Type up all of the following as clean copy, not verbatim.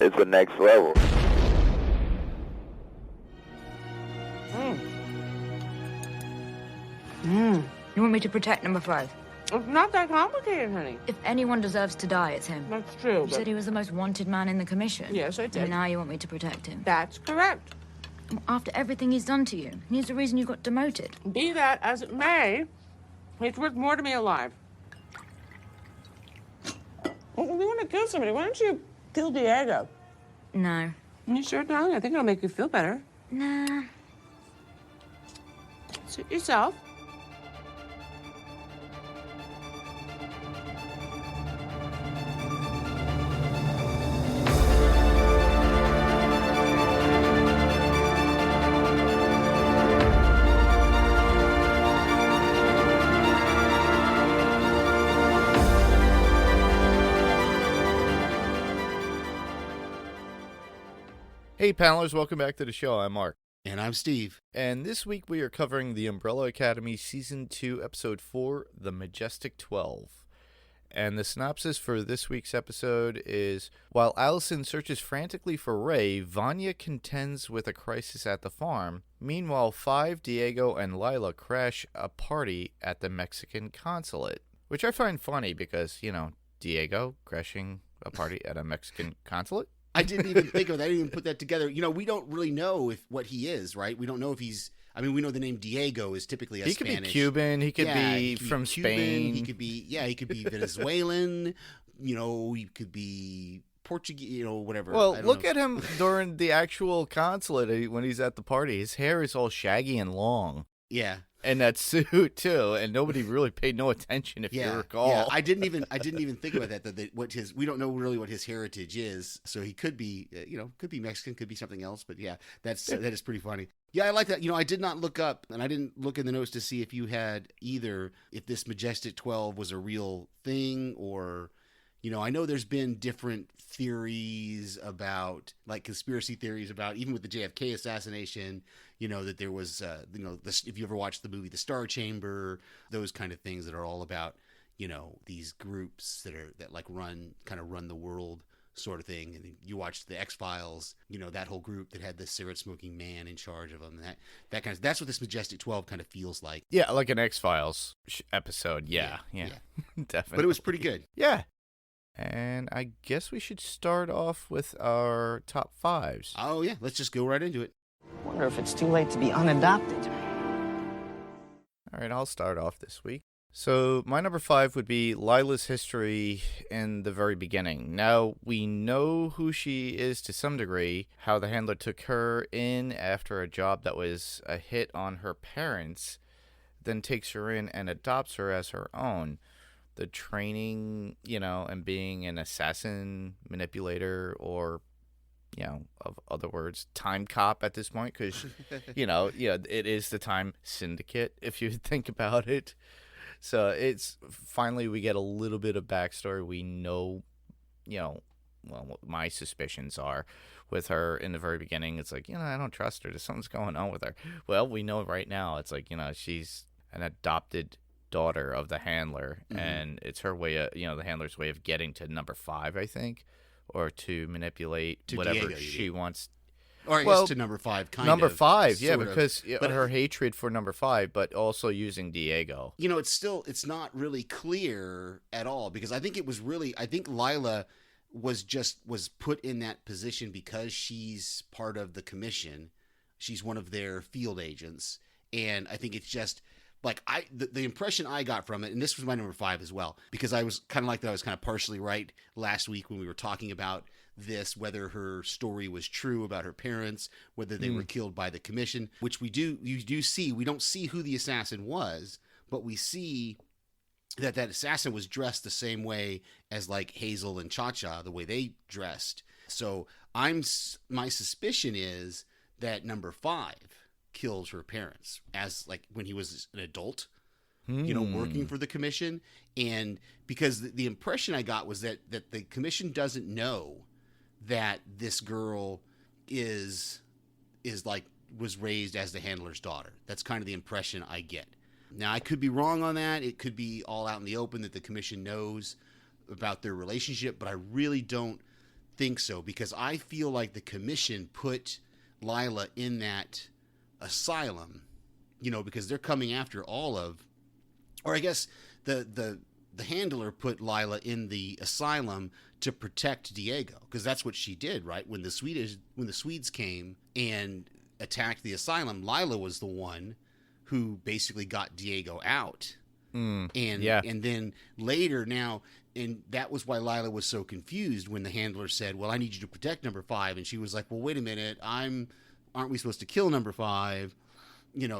it's the next level. You want me to protect number 5? It's not that complicated, honey. If anyone deserves to die, it's him. That's true. You said he was the most wanted man in the commission. Yes, I did. And now you want me to protect him. That's correct. After everything he's done to you. He's the reason you got demoted. Be that as it may, he's worth more to me alive. Well, if you want to kill somebody, why don't you kill Diego? No. You sure, darling? I think it'll make you feel better. Nah. Suit yourself. Hey panelers, welcome back to the show. I'm Mark. And I'm Steve. And this week we are covering the Umbrella Academy Season 2, Episode 4, The Majestic 12. And the synopsis for this week's episode is, while Allison searches frantically for Ray, Vanya contends with a crisis at the farm. Meanwhile, Five, Diego, and Lila crash a party at the Mexican consulate. Which I find funny because, Diego crashing a party at a Mexican consulate. I didn't even think of that. I didn't even put that together. We don't really know what he is, right? We don't know if he's... we know the name Diego is typically a Spanish. He could be Cuban. He could be from Spain. He could be Venezuelan. He could be Portuguese, whatever. Well, look at him during the actual consulate when he's at the party. His hair is all shaggy and long. Yeah. And that suit too, and nobody really paid no attention if you recall. Yeah, I didn't even think about that. We don't know really what his heritage is, so he could be, could be Mexican, could be something else. But yeah, that is pretty funny. Yeah, I like that. I did not look up, and I didn't look in the notes to see if you had either, if this Majestic 12 was a real thing or. I know there's been different theories about, like conspiracy theories about, even with the JFK assassination, that there was, if you ever watched the movie The Star Chamber, those kind of things that are all about, these groups that run the world sort of thing. And you watch the X-Files, that whole group that had the cigarette smoking man in charge of them. That's what this Majestic 12 kind of feels like. Yeah, like an X-Files episode. Yeah. Definitely. But it was pretty good. Yeah. And I guess we should start off with our top 5s. Oh, yeah. Let's just go right into it. Wonder if it's too late to be unadopted. All right, I'll start off this week. So my number 5 would be Lila's history in the very beginning. Now, we know who she is to some degree, how the handler took her in after a job that was a hit on her parents, then takes her in and adopts her as her own. The training, and being an assassin, manipulator, or, of other words, time cop at this point, because, it is the time syndicate, if you think about it. So it's finally we get a little bit of backstory. We know, what my suspicions are with her in the very beginning. It's like, I don't trust her. There's something's going on with her. Well, we know right now. It's like, she's an adopted daughter of the handler, and it's her way of, the handler's way of getting to number 5, I think, or to manipulate to whatever Diego, she wants. Or I guess to number 5, number 5, yeah, because but her hatred for number 5, but also using Diego. It's not really clear at all, because I think Lila was put in that position because she's part of the commission. She's one of their field agents, and I think it's just. Like the impression I got from it, and this was my number 5 as well, because I was kind of like that. I was kind of partially right last week when we were talking about this, whether her story was true about her parents, whether they were killed by the commission, which you do see. We don't see who the assassin was, but we see that assassin was dressed the same way as like Hazel and Cha-Cha, the way they dressed. So my suspicion is that number 5 kills her parents as like when he was an adult, working for the commission. And because the impression I got was that the commission doesn't know that this girl was raised as the handler's daughter. That's kind of the impression I get. Now, I could be wrong on that. It could be all out in the open that the commission knows about their relationship, but I really don't think so, because I feel like the commission put Lila in that asylum, because they're coming after all of, or I guess the handler put Lila in the asylum to protect Diego, because that's what she did, right? When the Swedes came and attacked the asylum, Lila was the one who basically got Diego out. And then later now, and that was why Lila was so confused when the handler said, well, I need you to protect number 5. And she was like, well, wait a minute, aren't we supposed to kill number 5?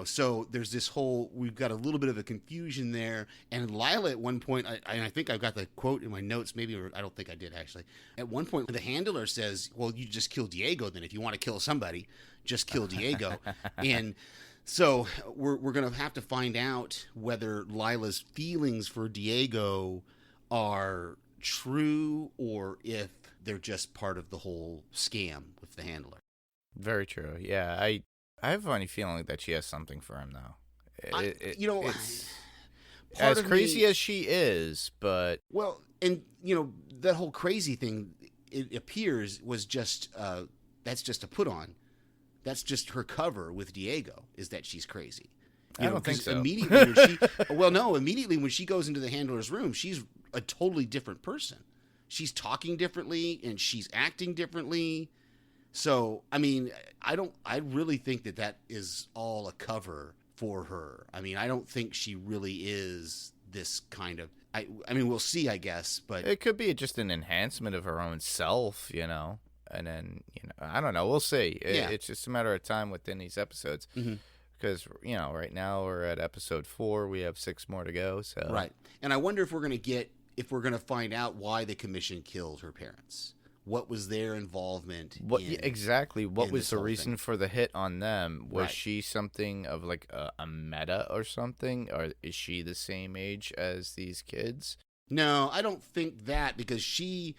So there's this we've got a little bit of a confusion there. And Lila at one point, I think I've got the quote in my notes, maybe, or I don't think I did actually. At one point, the handler says, well, you just kill Diego then. If you want to kill somebody, just kill Diego. And so we're going to have to find out whether Lila's feelings for Diego are true or if they're just part of the whole scam with the handler. Very true. Yeah, I have a funny feeling that she has something for him, though. It's as crazy as she is, but... Well, and, that whole crazy thing, it appears, was just... that's just a put-on. That's just her cover with Diego, is that she's crazy. I don't think so. Immediately when she goes into the handler's room, she's a totally different person. She's talking differently, and she's acting differently. So, I mean, I really think that is all a cover for her. I mean, I don't think she really is this kind of, I mean, we'll see, I guess, but. It could be just an enhancement of her own self, and then, I don't know. We'll see. It's just a matter of time within these episodes. Mm-hmm. Because, right now we're at episode 4. We have 6 more to go. So. Right. And I wonder if we're going to find out why the commission killed her parents. What was their involvement? Exactly. What was the reason for the hit on them? Was she something of like a meta or something? Or is she the same age as these kids? No, I don't think that, because I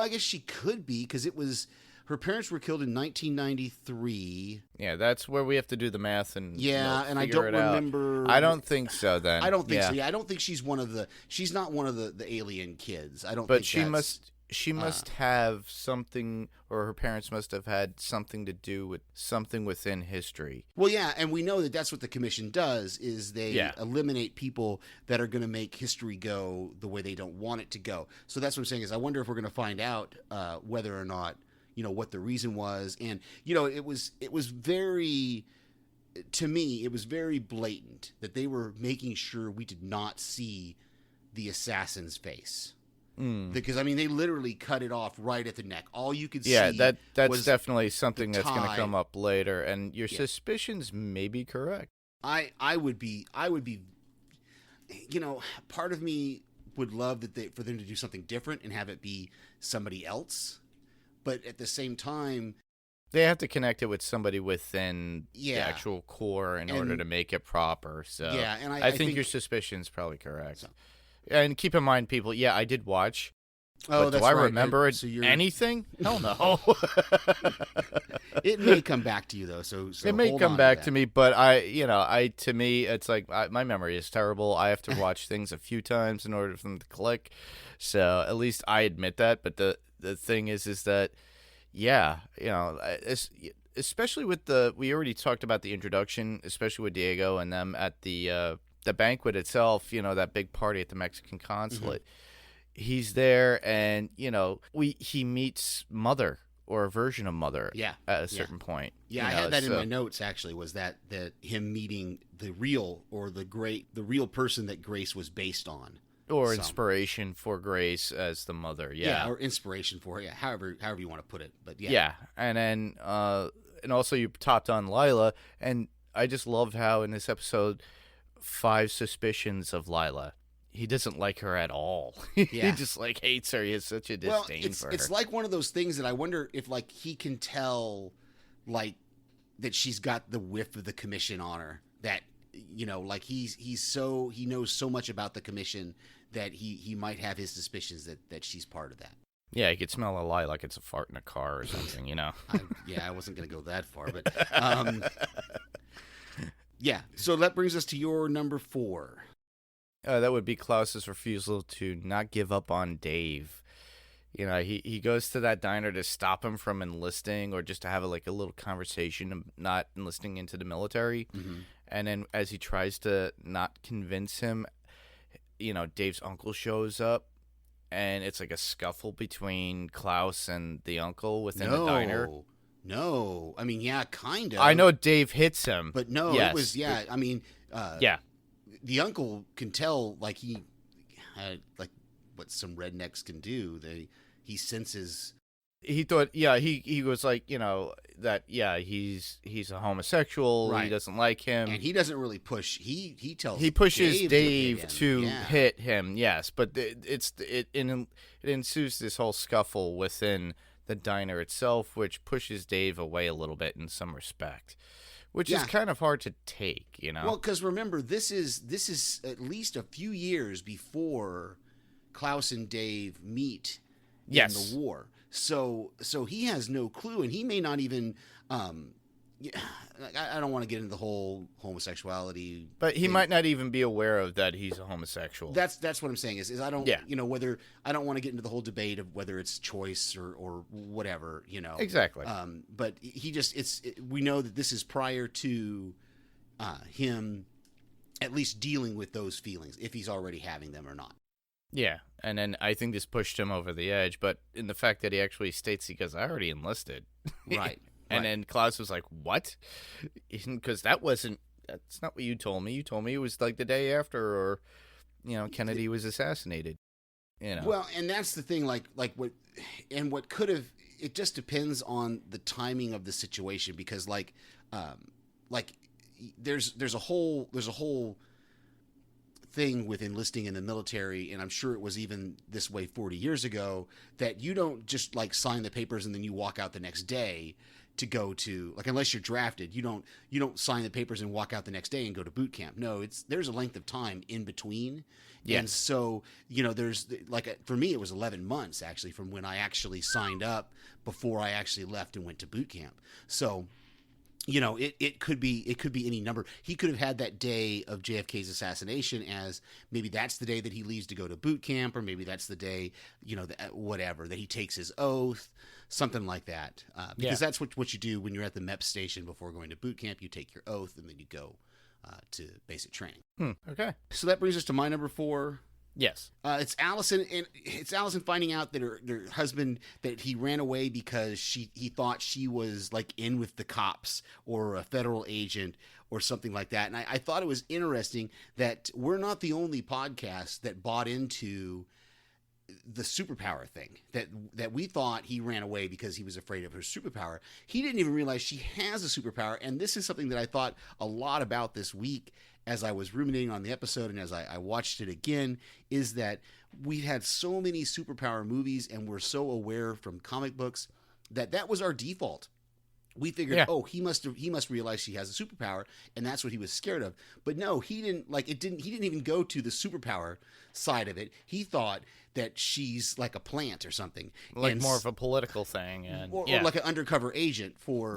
guess she could be, because her parents were killed in 1993. Yeah, that's where we have to do the math and and I don't remember. I don't think so. Then I don't think so. Yeah, I don't think she's not one of the alien kids. I don't. But think she must have something, or her parents must have had something to do with something within history. Well, yeah, and we know that that's what the commission does, is they eliminate people that are going to make history go the way they don't want it to go. So that's what I'm saying, is I wonder if we're going to find out whether or not, what the reason was. And, it was very, to me, it was very blatant that they were making sure we did not see the assassin's face. Because, I mean, they literally cut it off right at the neck. All you could see that's definitely something that's going to come up later. And your suspicions may be correct. I would be, part of me would love for them to do something different and have it be somebody else. But at the same time, they have to connect it with somebody within the actual core in order to make it proper. So and I think your suspicion's probably correct. So. And keep in mind, people, I did watch. Oh, but do I remember anything? Hell no. It may come back to you, though. So it may come back to me, but to me, it's like my memory is terrible. I have to watch things a few times in order for them to click. So at least I admit that. But the thing is that, especially with we already talked about the introduction, especially with Diego and them at the banquet itself, that big party at the Mexican consulate. Mm-hmm. He's there, and he meets Mother, or a version of Mother. At a certain point. Yeah, I had that in my notes. Actually, was that him meeting the real person that Grace was based on, or inspiration for Grace as the mother. Or inspiration for however you want to put it. But and then and also you topped on Lila, and I just loved how in this episode, 5 suspicions of Lila. He doesn't like her at all. He just hates her. He has such a disdain for her. It's like one of those things that I wonder if he can tell that she's got the whiff of the commission on her, that he knows so much about the commission that he might have his suspicions that she's part of that. Yeah, he could smell a lie like it's a fart in a car or something, I wasn't going to go that far, but so that brings us to your number 4. That would be Klaus's refusal to not give up on Dave. You know, he goes to that diner to stop him from enlisting or just to have a little conversation of not enlisting into the military. Mm-hmm. And then as he tries to not convince him, Dave's uncle shows up, and it's like a scuffle between Klaus and the uncle within the diner. No. I mean, yeah, kind of. I know Dave hits him. But no, yes, it was, yeah, I mean, yeah. The uncle can tell, like, he had, like, what some rednecks can do. He senses. He thought, yeah, he was like, that, yeah, he's a homosexual. Right. He doesn't like him. And he doesn't really push. He tells. He pushes Dave to hit him, yes, but it ensues this whole scuffle within the diner itself, which pushes Dave away a little bit in some respect, which is kind of hard to take, Well, because remember, this is at least a few years before Klaus and Dave meet in the war. So he has no clue, and he may not even. I don't want to get into the whole homosexuality, but he might not even be aware of that he's a homosexual. That's what I'm saying is I don't whether I don't want to get into the whole debate of whether it's choice or whatever, Exactly. But he we know that this is prior to him at least dealing with those feelings, if he's already having them or not. Yeah, and then I think this pushed him over the edge, but in the fact that he actually states he goes, I already enlisted. Right. And then Klaus was like, what? Because that's not what you told me. You told me it was like the day after, or, Kennedy was assassinated. Well, and that's the thing, like what could have, it just depends on the timing of the situation, because there's a whole thing with enlisting in the military, and I'm sure it was even this way 40 years ago, that you don't just sign the papers and then you walk out the next day to go to, unless you're drafted, you don't sign the papers and walk out the next day and go to boot camp. No, there's a length of time in between. Yes. And so, there's for me, it was 11 months actually from when I actually signed up before I actually left and went to boot camp. So, it could be any number. He could have had that day of JFK's assassination as maybe that's the day that he leaves to go to boot camp, or maybe that's the day, whatever, that he takes his oath, something like that. Because that's what you do when you're at the MEP station before going to boot camp. You take your oath and then you go to basic training. Okay. So that brings us to my number 4. Yes. It's Allison, and it's Allison finding out that her husband, that he ran away because he thought she was in with the cops or a federal agent or something like that. And I thought it was interesting that we're not the only podcast that bought into the superpower thing, that we thought he ran away because he was afraid of her superpower. He didn't even realize she has a superpower. And this is something that I thought a lot about this week as I was ruminating on the episode and as I watched it again, is that we had so many superpower movies and we're so aware from comic books that was our default. We figured, he must realize she has a superpower, and that's what he was scared of. But no, he didn't. He didn't even go to the superpower side of it. He thought that she's like a plant or something, More of a political thing, or like an undercover agent for,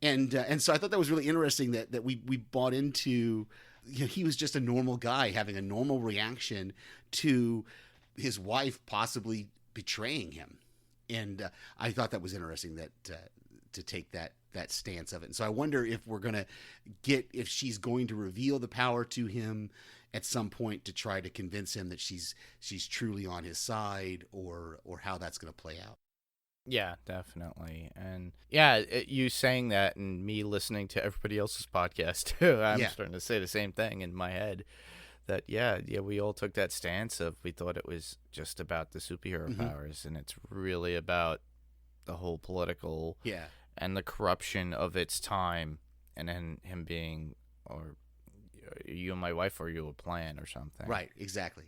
And so I thought that was really interesting that we bought into. He was just a normal guy having a normal reaction to his wife possibly betraying him, and I thought that was interesting that. To take that stance of it. And so I wonder if we're going to if she's going to reveal the power to him at some point to try to convince him that she's truly on his side, or how that's going to play out. Yeah, definitely. And you saying that and me listening to everybody else's podcast too, I'm starting to say the same thing in my head, that we all took that stance of, we thought it was just about the superhero powers, and it's really about the whole political and the corruption of its time, and then him being, or you and my wife, or you a plan or something. Right, exactly.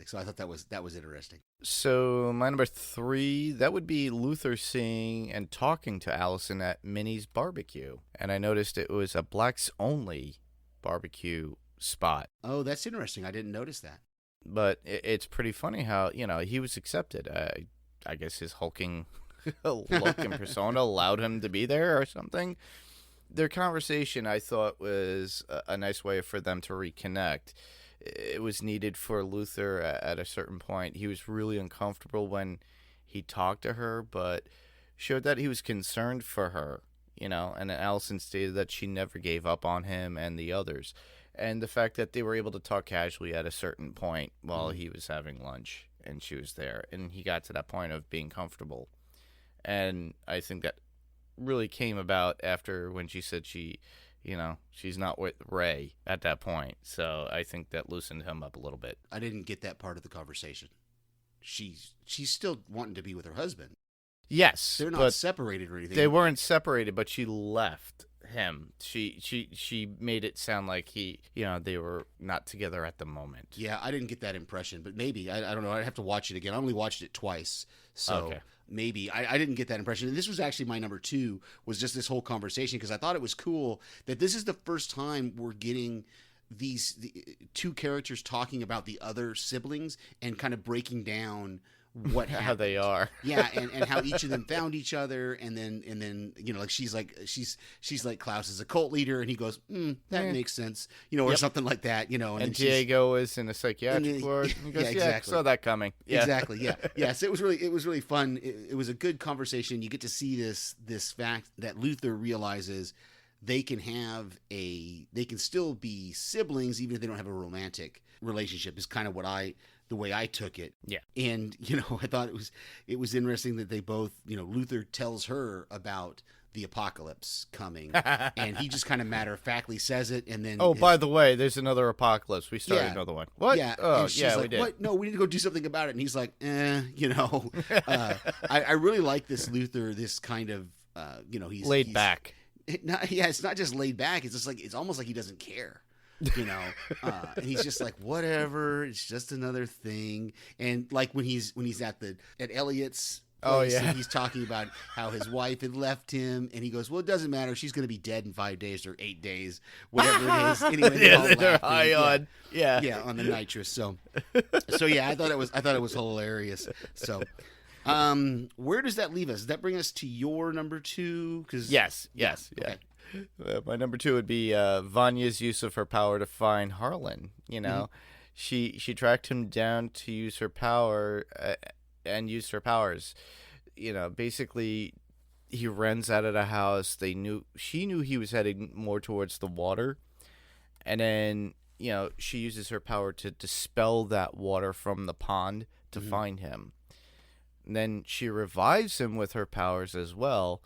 So I thought that was interesting. So my number 3, that would be Luther seeing and talking to Allison at Minnie's barbecue, and I noticed it was a blacks only barbecue spot. Oh, that's interesting. I didn't notice that. But it's pretty funny how he was accepted. I guess his hulking look and persona allowed him to be there or something. Their conversation, I thought, was a nice way for them to reconnect. It was needed for Luther at a certain point. He was really uncomfortable when he talked to her, but showed that he was concerned for her, and Allison stated that she never gave up on him and the others. And the fact that they were able to talk casually at a certain point while he was having lunch and she was there, and he got to that point of being comfortable. And I think that really came about after when she said she's not with Ray at that point. So I think that loosened him up a little bit. I didn't get that part of the conversation. She's still wanting to be with her husband. Yes, they're not separated or anything. They weren't separated, but she left him. She made it sound like they were not together at the moment. Yeah, I didn't get that impression, but maybe I don't know. I'd have to watch it again. I only watched it twice, so okay. Maybe I didn't get that impression. And this was actually my number 2, was just this whole conversation, because I thought it was cool that this is the first time we're getting the 2 characters talking about the other siblings and kind of breaking down what happened. How they are. Yeah, and how each of them found each other, and then like she's like Klaus is a cult leader, and he goes, that makes sense, or something like that, and Diego is in a psychiatric ward, and he goes, exactly. Saw that coming. Yeah. Exactly, yeah. Yes, it was really fun. It was a good conversation. You get to see this fact that Luther realizes they can still be siblings even if they don't have a romantic relationship, is kind of the way I took it. Yeah. And, I thought it was interesting that they both, Luther tells her about the apocalypse coming, and he just kind of matter-of-factly says it, and then... Oh, by the way, there's another apocalypse. We started another one. What? Yeah. Oh, and she's yeah, like, we did. What? No, we need to go do something about it. And he's like, I really like this Luther, this kind of, he's... Laid back. It's not just laid back. It's just like, it's almost like he doesn't care. And he's just like, whatever, it's just another thing. And like when he's at Elliot's place, and he's talking about how his wife had left him, and he goes, well, it doesn't matter, she's going to be dead in 5 days or 8 days, whatever it is. Anyway, they're high on on the nitrous. So yeah, I thought it was hilarious. So where does that leave us? Does that bring us to your number 2? Yes. Okay. My number 2 would be Vanya's use of her power to find Harlan. She tracked him down to use her power and used her powers. Basically, he runs out of the house. She knew he was heading more towards the water, and then she uses her power to dispel that water from the pond to find him. And then she revives him with her powers as well.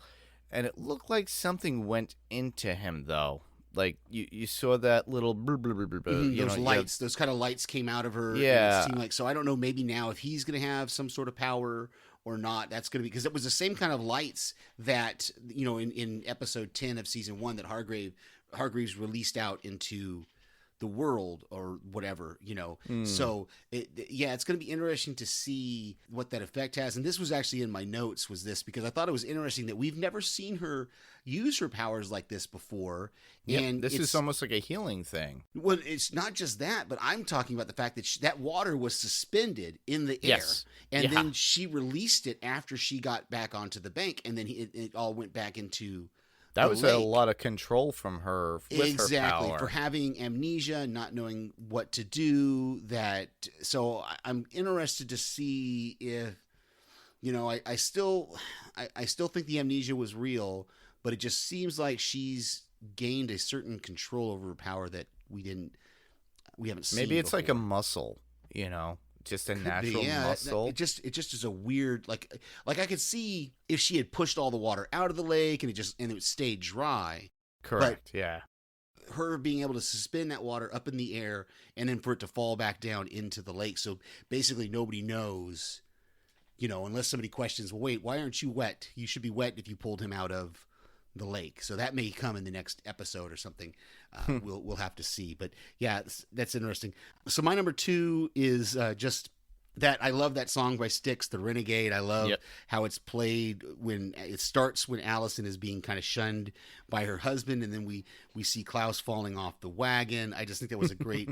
And it looked like something went into him, though. Like, you saw that little... those lights, those kind of lights came out of her. Yeah. It seemed like, so I don't know, maybe now if he's going to have some sort of power or not, that's going to be... Because it was the same kind of lights that, in episode 10 of season 1 that Hargreaves released out into the world or whatever, So, it's going to be interesting to see what that effect has. And this was actually in my notes, was this, because I thought it was interesting that we've never seen her use her powers like this before. Yep, and this is almost like a healing thing. Well, it's not just that, but I'm talking about the fact that that water was suspended in the air. Yes. And then she released it after she got back onto the bank, and then it all went back into... That was lake. a lot of control from her with her power. For having amnesia, not knowing what to do. So I'm interested to see if, I still think the amnesia was real, but it just seems like she's gained a certain control over her power that we haven't seen. Maybe it's before. like a muscle, just a natural muscle. It just is a weird, like I could see if she had pushed all the water out of the lake and it stayed dry. Correct. Yeah. Her being able to suspend that water up in the air and then for it to fall back down into the lake. So basically nobody knows, unless somebody questions, well, wait, why aren't you wet? You should be wet if you pulled him out of the lake. So that may come in the next episode or something. We'll have to see. But yeah, that's interesting. So my number 2 is just that I love that song by Styx, The Renegade. I love how it's played when it starts when Allison is being kind of shunned by her husband, and then we see Klaus falling off the wagon. I just think that was a great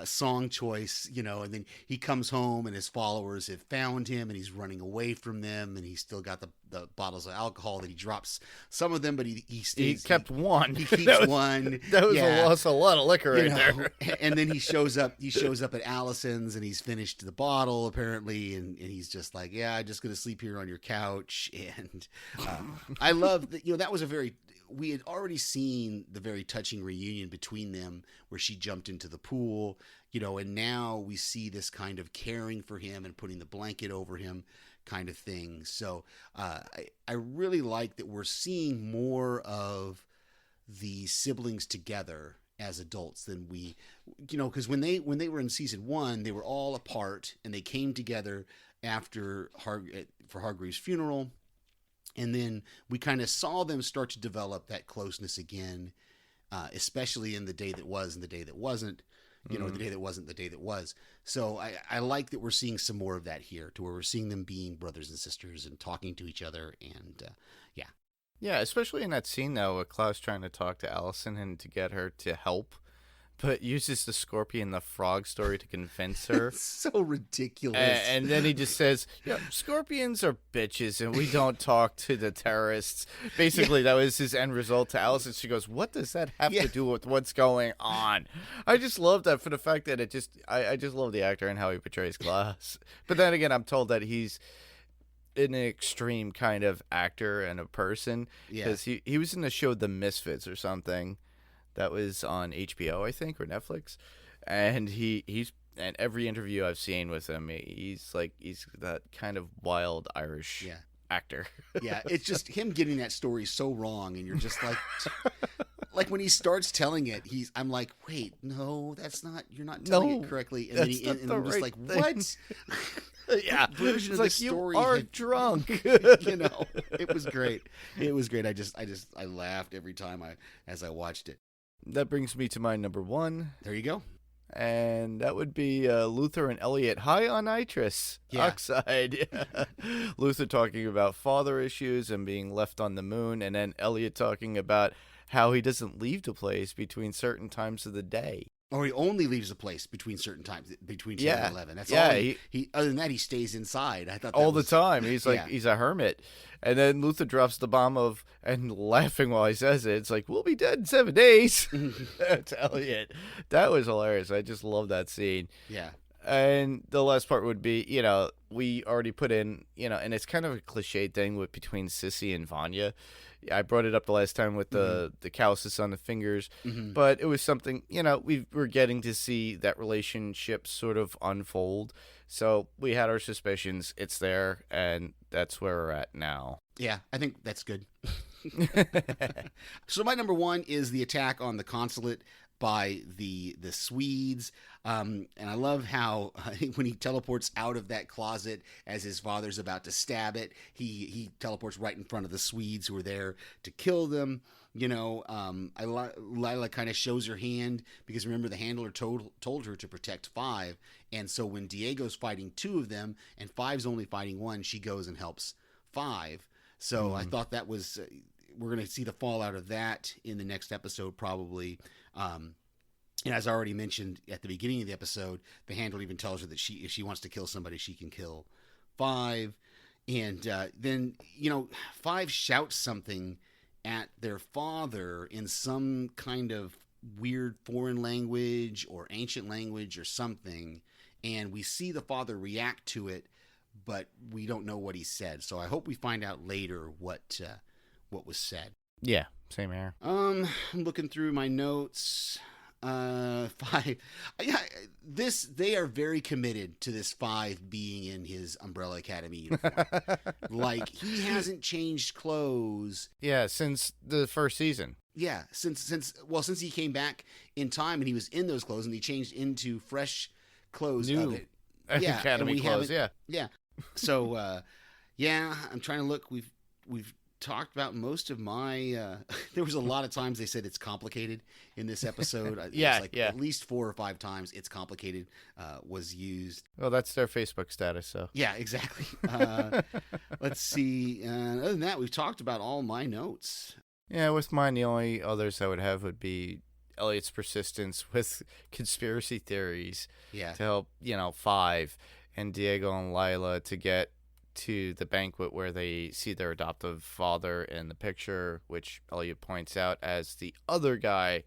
song choice, and then he comes home and his followers have found him and he's running away from them, and he's still got the bottles of alcohol that he drops some of them, but he kept one. He keeps one. That was a lot of liquor right there. And then he shows up at Allison's and he's finished the bottle. ill apparently, and he's just like, yeah, I'm just gonna sleep here on your couch. And I love that, that was we had already seen the very touching reunion between them where she jumped into the pool, and now we see this kind of caring for him and putting the blanket over him kind of thing. So I really like that we're seeing more of the siblings together as adults than we, because when they were in season 1, they were all apart and they came together after for Hargreaves' funeral. And then we kind of saw them start to develop that closeness again, especially in The Day That Was and The Day That Wasn't, The Day That Wasn't, The Day That Was. So I like that we're seeing some more of that here, to where we're seeing them being brothers and sisters and talking to each other. And yeah. Yeah, especially in that scene, though, with Klaus trying to talk to Allison and to get her to help, but uses the scorpion the frog story to convince her. It's so ridiculous. And then he just says, scorpions are bitches and we don't talk to the terrorists. Basically, that was his end result to Allison. She goes, what does that have to do with what's going on? I just love that for the fact that I just love the actor and how he portrays Klaus. But then again, I'm told that he's an extreme kind of actor and a person, because he was in the show The Misfits or something that was on HBO, I think, or Netflix, and he's and every interview I've seen with him, he's that kind of wild Irish actor. Yeah, it's just him getting that story so wrong, and you're just like like when he starts telling it, I'm like, wait, no, that's not, you're not telling it correctly, and then I'm just like, what? Yeah, version of the story. You are drunk. It was great. It was great. I laughed every time as I watched it. That brings me to my number 1. There you go. And that would be Luther and Elliot high on nitrous oxide. Luther talking about father issues and being left on the moon, and then Elliot talking about how he doesn't leave the place between certain times of the day. Or he only leaves the place between certain times, between 10 and 11. That's all. He other than that, he stays inside. I thought that all the time. He's like he's a hermit. And then Luther drops the bomb and laughing while he says it. It's like, we'll be dead in 7 days. That's Elliot. That was hilarious. I just love that scene. Yeah. And the last part would be, we already put in, and it's kind of a cliche thing between Sissy and Vanya. I brought it up the last time with the calluses on the fingers, but it was something, we were getting to see that relationship sort of unfold. So we had our suspicions. It's there, and that's where we're at now. Yeah, I think that's good. So my number 1 is the attack on the consulate by the Swedes. And I love how when he teleports out of that closet as his father's about to stab it, he teleports right in front of the Swedes who are there to kill them. Lila kind of shows her hand, because remember, the handler told her to protect 5. And so when Diego's fighting 2 of them and 5's only fighting 1, she goes and helps 5. So I thought that was, we're going to see the fallout of that in the next episode probably. And as I already mentioned at the beginning of the episode, the handler even tells her that if she wants to kill somebody, she can kill 5. And then, 5 shouts something at their father in some kind of weird foreign language or ancient language or something. And we see the father react to it, but we don't know what he said. So I hope we find out later what was said. Yeah, same here. I'm looking through my notes. 5. They are very committed to this 5 being in his Umbrella Academy uniform. Like, he hasn't changed clothes. Yeah, since the first season. Yeah, since he came back in time and he was in those clothes and he changed into fresh clothes New of it. Yeah, Academy clothes. Yeah. So, I'm trying to look. We've talked about most of my there was a lot of times they said it's complicated in this episode. At least 4 or 5 times it's complicated was used. Well, that's their Facebook status, so yeah, exactly. Let's see, other than that, we've talked about all my notes. Yeah, with mine, the only others I would have would be Elliot's persistence with conspiracy theories to help 5 and Diego and Lila to get to the banquet where they see their adoptive father in the picture, which Elliot points out as the other guy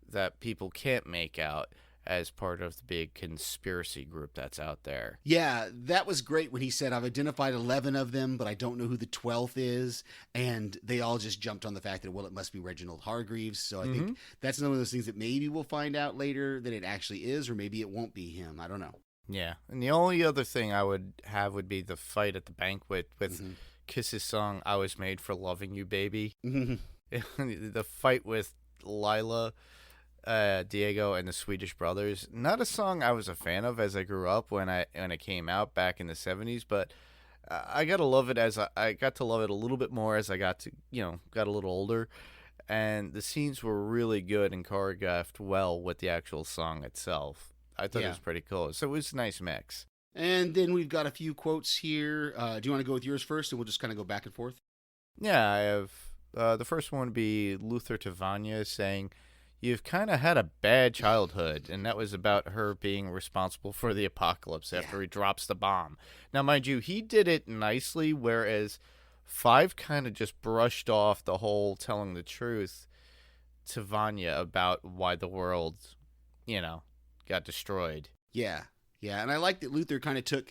that people can't make out as part of the big conspiracy group that's out there. Yeah, that was great when he said, I've identified 11 of them, but I don't know who the 12th is. And they all just jumped on the fact that, well, it must be Reginald Hargreaves. So I think that's one of those things that maybe we'll find out later that it actually is, or maybe it won't be him. I don't know. Yeah, and the only other thing I would have would be the fight at the banquet with Kiss's song, I Was Made for Loving You, Baby. The fight with Lila, Diego, and the Swedish Brothers. Not a song I was a fan of as I grew up when it came out back in the 70s, but I got to love it as I got to love it a little bit more as I got a little older. And the scenes were really good and choreographed well with the actual song itself. I thought it was pretty cool. So it was a nice mix. And then we've got a few quotes here. Do you want to go with yours first, and we'll just kind of go back and forth? Yeah, I have. The first one would be Luther to Vanya saying, "You've kind of had a bad childhood," and that was about her being responsible for the apocalypse after he drops the bomb. Now, mind you, he did it nicely, whereas 5 kind of just brushed off the whole telling the truth to Vanya about why the world, got destroyed. Yeah, and I like that Luther took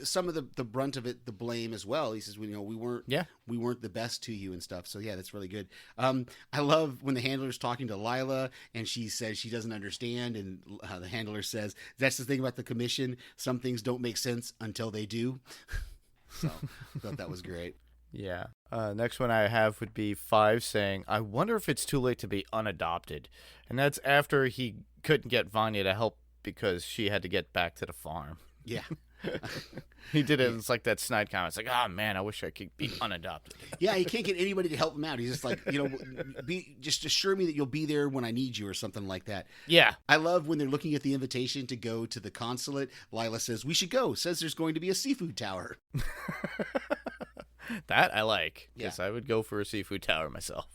some of the brunt of it, the blame as well. He says, we weren't the best to you and stuff. So yeah, that's really good. I love when the handler's talking to Lila and she says she doesn't understand, and the handler says, that's the thing about the commission. Some things don't make sense until they do. So I thought that was great. Yeah. Next one I have would be 5 saying, I wonder if it's too late to be unadopted. And that's after he couldn't get Vanya to help because she had to get back to the farm. Yeah. He did it. It's like that snide comment. It's like, oh, man, I wish I could be unadopted. Yeah, he can't get anybody to help him out. He's just like, just assure me that you'll be there when I need you or something like that. Yeah. I love when they're looking at the invitation to go to the consulate. Lila says, we should go. Says there's going to be a seafood tower. That I like. Yes, I would go for a seafood tower myself.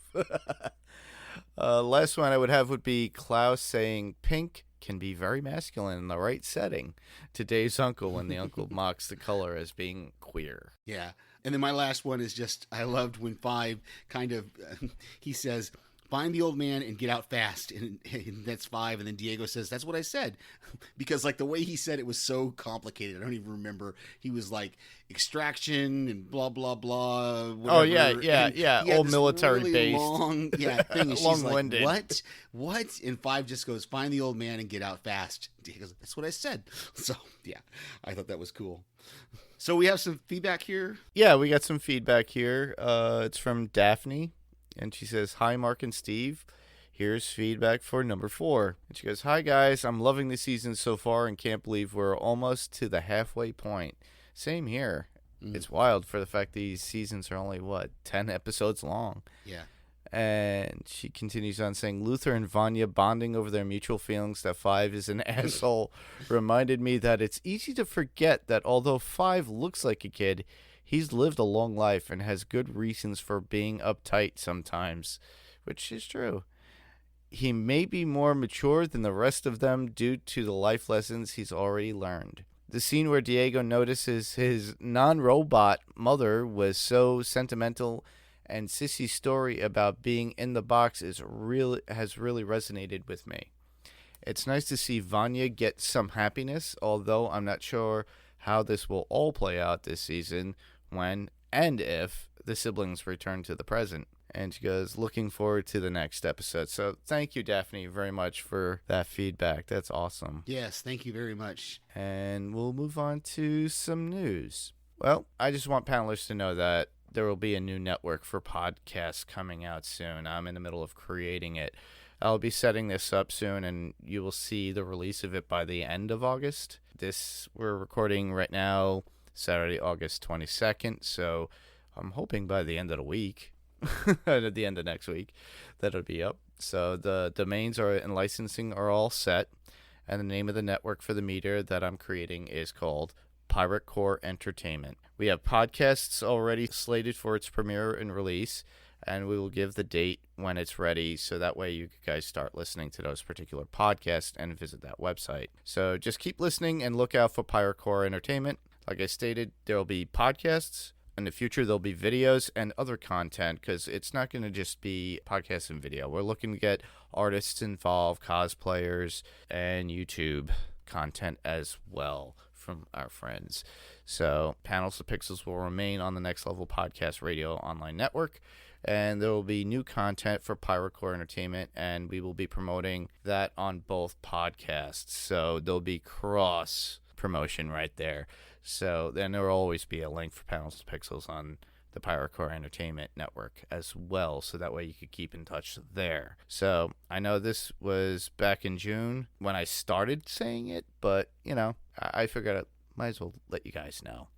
Last one I would have would be Klaus saying, pink can be very masculine in the right setting to Dave's uncle when the uncle mocks the color as being queer. Yeah. And then my last one is just, I loved when 5 he says, find the old man and get out fast. And that's 5. And then Diego says, that's what I said. Because the way he said it was so complicated. I don't even remember. He was like, extraction and blah, blah, blah. Whatever. Oh, yeah. Old military really based. Long, thing. And long-winded. Like, what? And 5 just goes, find the old man and get out fast. Diego goes, that's what I said. So, yeah, I thought that was cool. So we have some feedback here. Yeah, we got some feedback here. It's from Daphne. And she says, hi, Mark and Steve. Here's feedback for number 4. And she goes, hi, guys. I'm loving the season so far and can't believe we're almost to the halfway point. Same here. It's wild for the fact these seasons are only, 10 episodes long. Yeah. And she continues on saying, Luther and Vanya bonding over their mutual feelings that 5 is an asshole reminded me that it's easy to forget that although 5 looks like a kid, he's lived a long life and has good reasons for being uptight sometimes, which is true. He may be more mature than the rest of them due to the life lessons he's already learned. The scene where Diego notices his non-robot mother was so sentimental, and Sissy's story about being in the box has really resonated with me. It's nice to see Vanya get some happiness, although I'm not sure how this will all play out this season when and if the siblings return to the present. And she goes, looking forward to the next episode. So thank you, Daphne, very much for that feedback. That's awesome. Yes, thank you very much. And we'll move on to some news. Well, I just want panelists to know that there will be a new network for podcasts coming out soon. I'm in the middle of creating it. I'll be setting this up soon, and you will see the release of it by the end of August. We're recording right now, Saturday, August 22nd, so I'm hoping by the end of the week, at the end of next week, that it'll be up. So the domains and licensing are all set, and the name of the network for the media that I'm creating is called Pirate Core Entertainment. We have podcasts already slated for its premiere and release, and we will give the date when it's ready, so that way you guys start listening to those particular podcasts and visit that website. So just keep listening and look out for Pirate Core Entertainment. Like I stated, there will be podcasts, In the future, there'll be videos and other content because it's not going to just be podcast and video. We're looking to get artists involved, cosplayers, and YouTube content as well from our friends. So Panels to Pixels will remain on the Next Level Podcast Radio Online Network, and there will be new content for Pyrocore Entertainment, and we will be promoting that on both podcasts. So there'll be cross promotion right there. So then there will always be a link for Panels to Pixels on the Pyrocore Entertainment Network as well, so that way you could keep in touch there. So I know this was back in June when I started saying it, but, you know, I figured I might as well let you guys know.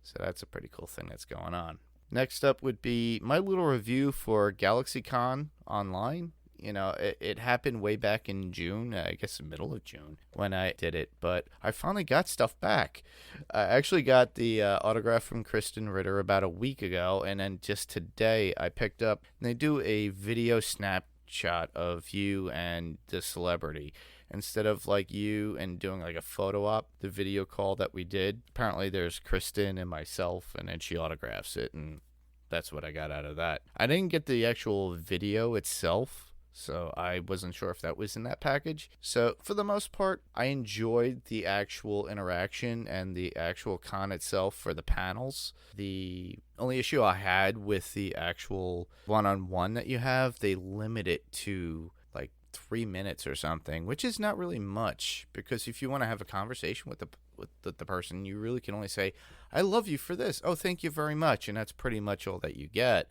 So that's a pretty cool thing that's going on. Next up would be my little review for GalaxyCon Online. You know, it happened way back in June, I guess the middle of June when I did it, but I finally got stuff back. I actually got the autograph from Kristen Ritter about a week ago, and then just today I picked up, and they do a video snapshot of you and the celebrity. Instead of like you and doing like a photo op, the video call that we did, apparently there's Kristen and myself, and then she autographs it, and that's what I got out of that. I didn't get the actual video itself, so I wasn't sure if that was in that package. So for the most part, I enjoyed the actual interaction and the actual con itself for the panels. The only issue I had with the actual one-on-one that you have, they limit it to like 3 minutes or something, which is not really much, because if you want to have a conversation with the person, you really can only say, I love you for this. Oh, thank you very much. And that's pretty much all that you get.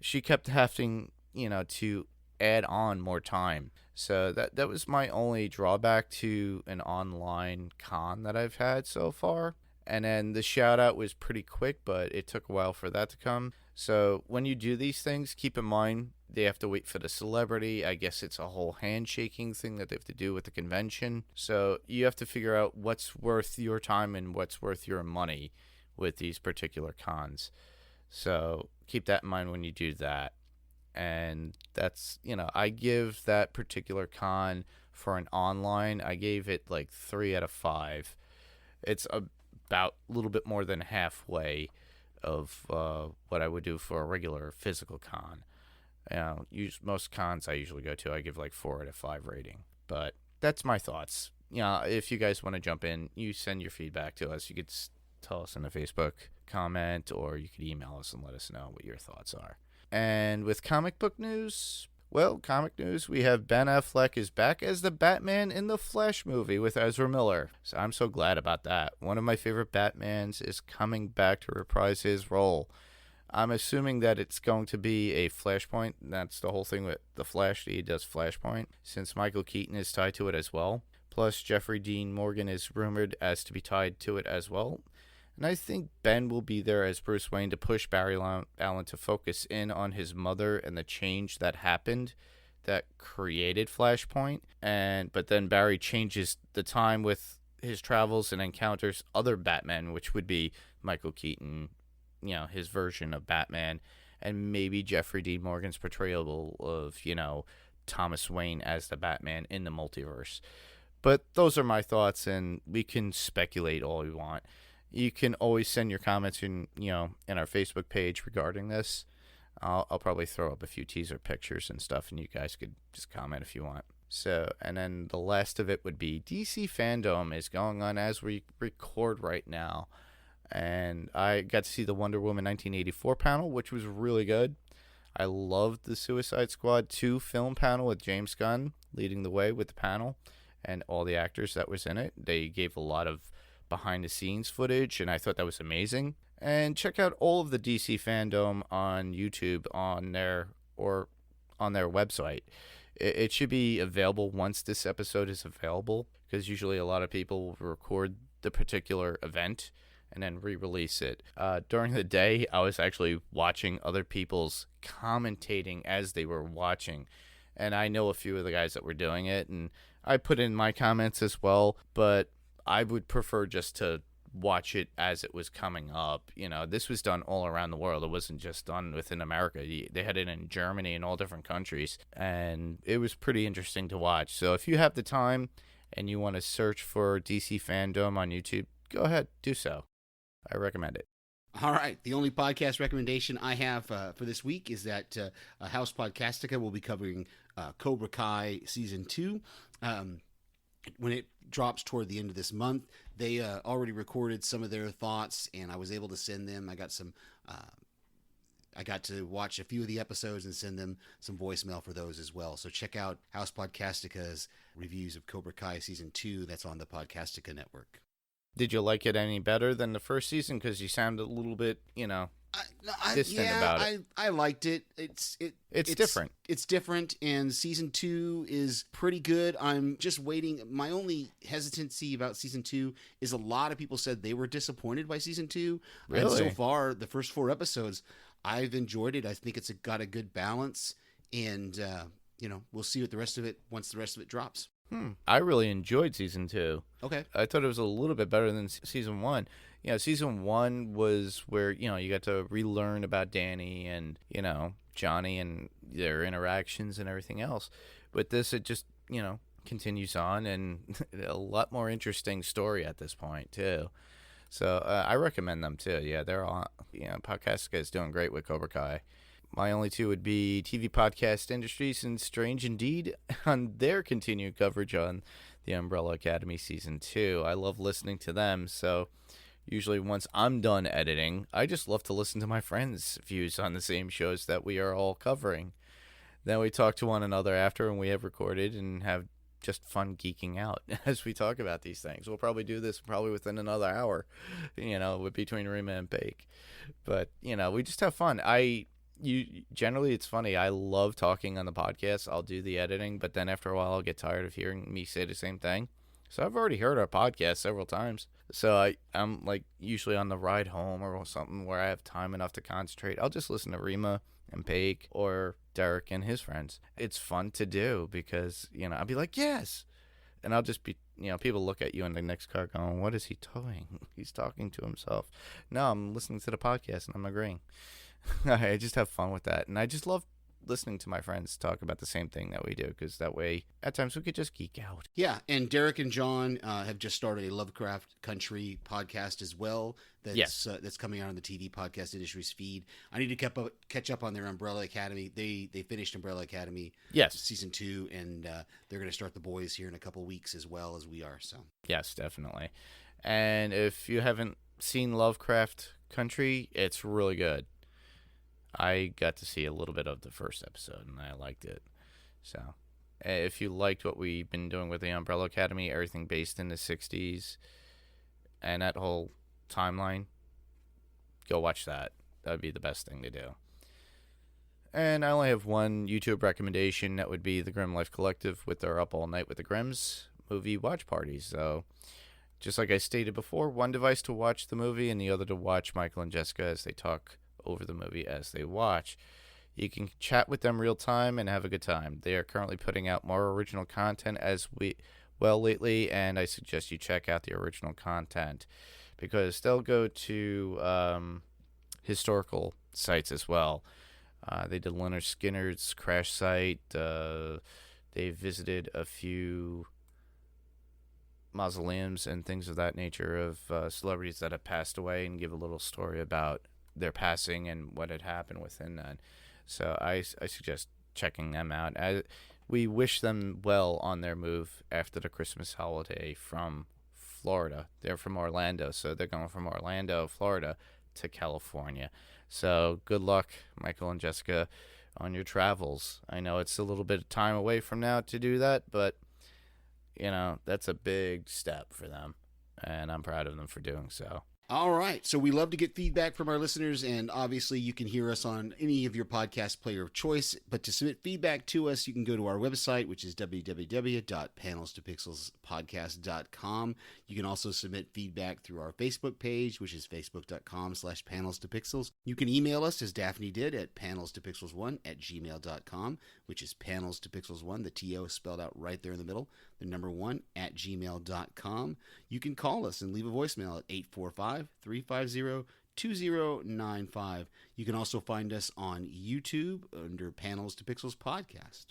She kept having, you know, to add on more time. So that was my only drawback to an online con that I've had so far. And then the shout out was pretty quick, but it took a while for that to come. So when you do these things, keep in mind they have to wait for the celebrity. I guess it's a whole handshaking thing that they have to do with the convention. So you have to figure out what's worth your time and what's worth your money with these particular cons. So keep that in mind when you do that. And that's, you know, I give that particular con for an online, I gave it like 3 out of 5. It's about a little bit more than halfway of what I would do for a regular physical con. You know, most cons I usually go to, I give like 4 out of 5 rating. But that's my thoughts. You know, if you guys want to jump in, you send your feedback to us. You could tell us in a Facebook comment, or you could email us and let us know what your thoughts are. And with comic book news, well, comic news, we have Ben Affleck is back as the Batman in the Flash movie with Ezra Miller. So I'm so glad about that. One of my favorite Batmans is coming back to reprise his role. I'm assuming that it's going to be a Flashpoint. That's the whole thing with the Flash, that he does Flashpoint, since Michael Keaton is tied to it as well. Plus, Jeffrey Dean Morgan is rumored as to be tied to it as well. And I think Ben will be there as Bruce Wayne to push Barry Allen to focus in on his mother and the change that happened that created Flashpoint. But then Barry changes the time with his travels and encounters other Batmen, which would be Michael Keaton, you know, his version of Batman, and maybe Jeffrey Dean Morgan's portrayal of, you know, Thomas Wayne as the Batman in the multiverse. But those are my thoughts, and we can speculate all we want. You can always send your comments in our Facebook page regarding this. I'll probably throw up a few teaser pictures and stuff, and you guys could just comment if you want. So, and then the last of it would be DC Fandom is going on as we record right now. And I got to see the Wonder Woman 1984 panel, which was really good. I loved the Suicide Squad 2 film panel with James Gunn leading the way with the panel and all the actors that was in it. They gave a lot of behind the scenes footage, and I thought that was amazing. And check out all of the DC Fandom on YouTube on their website. It should be available once this episode is available, because usually a lot of people will record the particular event and then re-release it. During the day, I was actually watching other people's commentating as they were watching, and I know a few of the guys that were doing it, and I put in my comments as well, but I would prefer just to watch it as it was coming up. You know, this was done all around the world. It wasn't just done within America. They had it in Germany and all different countries, and it was pretty interesting to watch. So if you have the time and you want to search for DC Fandom on YouTube, go ahead, do so. I recommend it. All right. The only podcast recommendation I have for this week is that House Podcastica will be covering Cobra Kai Season 2. When it drops toward the end of this month, they already recorded some of their thoughts, and I was able to send them. I got to watch a few of the episodes and send them some voicemail for those as well. So check out House Podcastica's reviews of Cobra Kai Season 2. That's on the Podcastica Network. Did you like it any better than the first season? Because you sounded a little bit, distant about it. I liked it. It's different. It's different, and Season 2 is pretty good. I'm just waiting. My only hesitancy about Season 2 is a lot of people said they were disappointed by Season 2. Really? And so far, the first 4 episodes, I've enjoyed it. I think it's got a good balance, and we'll see what the rest of it once the rest of it drops. I really enjoyed Season 2. Okay. I thought it was a little bit better than Season 1. Season 1 was where, you got to relearn about Danny and, Johnny and their interactions and everything else. But this, it just, continues on, and a lot more interesting story at this point, too. So I recommend them, too. Yeah, they're all, Podcastica is doing great with Cobra Kai. My only two would be TV Podcast Industries and Strange Indeed on their continued coverage on the Umbrella Academy Season 2. I love listening to them, so usually once I'm done editing, I just love to listen to my friends' views on the same shows that we are all covering. Then we talk to one another after, and we have recorded and have just fun geeking out as we talk about these things. We'll probably do this within another hour, between Rima and Bake. But, we just have fun. Generally, it's funny. I love talking on the podcast. I'll do the editing, but then after a while, I'll get tired of hearing me say the same thing. So I've already heard our podcast several times. So I'm usually on the ride home or something where I have time enough to concentrate. I'll just listen to Rima and Paik or Derek and his friends. It's fun to do because, I'll be like, yes. And I'll just be, people look at you in the next car going, what is he doing? He's talking to himself. No, I'm listening to the podcast and I'm agreeing. I just have fun with that. And I just love listening to my friends talk about the same thing that we do, because that way, at times, we could just geek out. Yeah, and Derek and John have just started a Lovecraft Country podcast as well. That's coming out on the TV Podcast Industries feed. I need to catch up on their Umbrella Academy. They finished Umbrella Academy Season 2, and they're going to start The Boys here in a couple weeks as well as we are. So yes, definitely. And if you haven't seen Lovecraft Country, it's really good. I got to see a little bit of the first episode, and I liked it. So, if you liked what we've been doing with the Umbrella Academy, everything based in the 60s, and that whole timeline, go watch that. That would be the best thing to do. And I only have one YouTube recommendation. That would be the Grim Life Collective with their Up All Night with the Grims movie watch parties. So, just like I stated before, one device to watch the movie and the other to watch Michael and Jessica as they talk over the movie as they watch. You can chat with them real time and have a good time. They are currently putting out more original content lately, and I suggest you check out the original content because they'll go to historical sites as well. They did Leonard Skinner's crash site. They visited a few mausoleums and things of that nature of celebrities that have passed away and give a little story about their passing and what had happened within that. So I suggest checking them out. We wish them well on their move after the Christmas holiday from Florida. They're from Orlando, so they're going from Orlando, Florida to California. So good luck, Michael and Jessica, on your travels. I know it's a little bit of time away from now to do that, but that's a big step for them, and I'm proud of them for doing so. All right. So we love to get feedback from our listeners, and obviously you can hear us on any of your podcast player of choice. But to submit feedback to us, you can go to our website, which is www.panelstopixelspodcast.com. You can also submit feedback through our Facebook page, which is facebook.com/panelstopixels. You can email us, as Daphne did, at panelstopixels1@gmail.com, which is panelstopixels1. The TO is spelled out right there in the middle. The number 1@gmail.com. You can call us and leave a voicemail at 845-350-2095. You can also find us on YouTube under Panels to Pixels Podcast.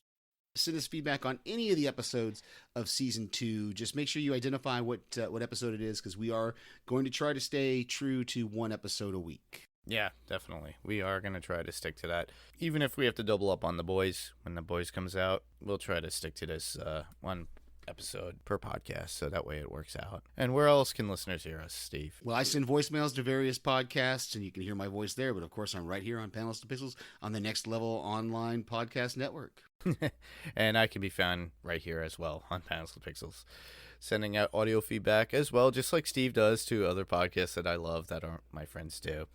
Send us feedback on any of the episodes of season 2. Just make sure you identify what episode it is, because we are going to try to stay true to one episode a week. Yeah, definitely. We are going to try to stick to that. Even if we have to double up on The Boys, when The Boys comes out, we'll try to stick to this one episode per podcast, so that way it works out. And where else can listeners hear us, Steve? Well, I send voicemails to various podcasts, and you can hear my voice there, but of course I'm right here on Panels to Pixels on the Next Level Online Podcast Network. And I can be found right here as well on Panels to Pixels, sending out audio feedback as well, just like Steve does to other podcasts that I love that aren't my friends too.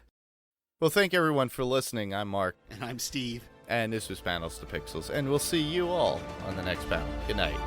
Well, thank everyone for listening. I'm Mark. And I'm Steve. And this was Panels to Pixels, and we'll see you all on the next panel. Good night.